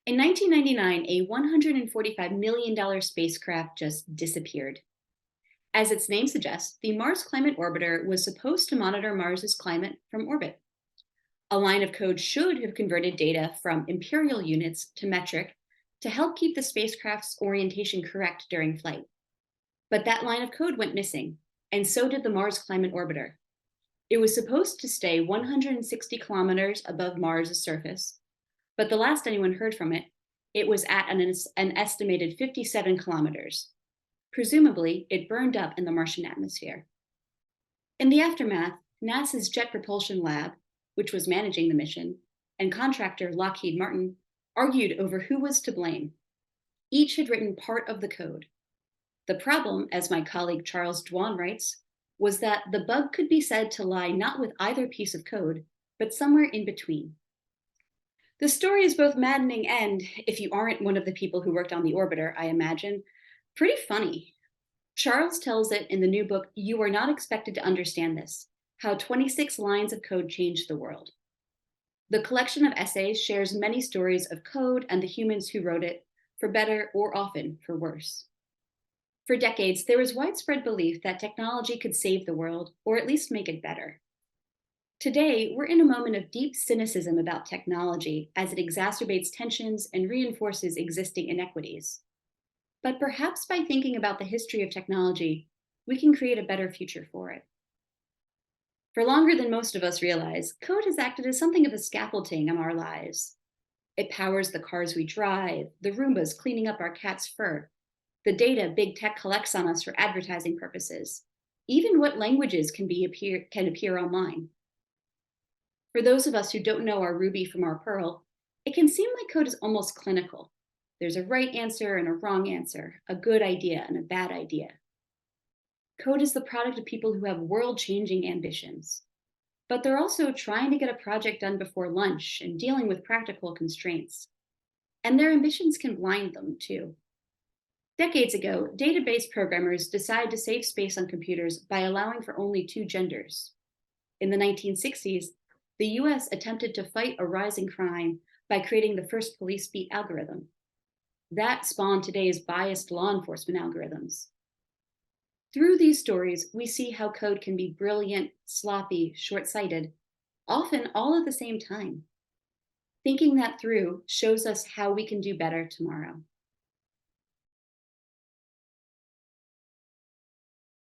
In 1999, a $145 million spacecraft just disappeared. As its name suggests, the Mars Climate Orbiter was supposed to monitor Mars's climate from orbit. A line of code should have converted data from imperial units to metric to help keep the spacecraft's orientation correct during flight. But that line of code went missing, and so did the Mars Climate Orbiter. It was supposed to stay 160 kilometers above Mars' surface, but the last anyone heard from it, it was at an estimated 57 kilometers. Presumably, it burned up in the Martian atmosphere. In the aftermath, NASA's Jet Propulsion Lab, which was managing the mission, and contractor Lockheed Martin argued over who was to blame. Each had written part of the code. The problem, as my colleague Charles Dwan writes, was that the bug could be said to lie not with either piece of code, but somewhere in between. The story is both maddening and, if you aren't one of the people who worked on the orbiter, I imagine, pretty funny. Charles tells it in the new book, You Are Not Expected to Understand This: How 26 Lines of Code Changed the World. The collection of essays shares many stories of code and the humans who wrote it, for better or often for worse. For decades, there was widespread belief that technology could save the world, or at least make it better. Today, we're in a moment of deep cynicism about technology as it exacerbates tensions and reinforces existing inequities. But perhaps by thinking about the history of technology, we can create a better future for it. For longer than most of us realize, code has acted as something of a scaffolding in our lives. It powers the cars we drive, the Roombas cleaning up our cat's fur, the data big tech collects on us for advertising purposes, even what languages can appear online. For those of us who don't know our Ruby from our Perl, it can seem like code is almost clinical. There's a right answer and a wrong answer, a good idea and a bad idea. Code is the product of people who have world-changing ambitions, but they're also trying to get a project done before lunch and dealing with practical constraints. And their ambitions can blind them too. Decades ago, database programmers decided to save space on computers by allowing for only two genders. In the 1960s, the US attempted to fight a rising crime by creating the first police beat algorithm. That spawned today's biased law enforcement algorithms. Through these stories, we see how code can be brilliant, sloppy, short-sighted, often all at the same time. Thinking that through shows us how we can do better tomorrow.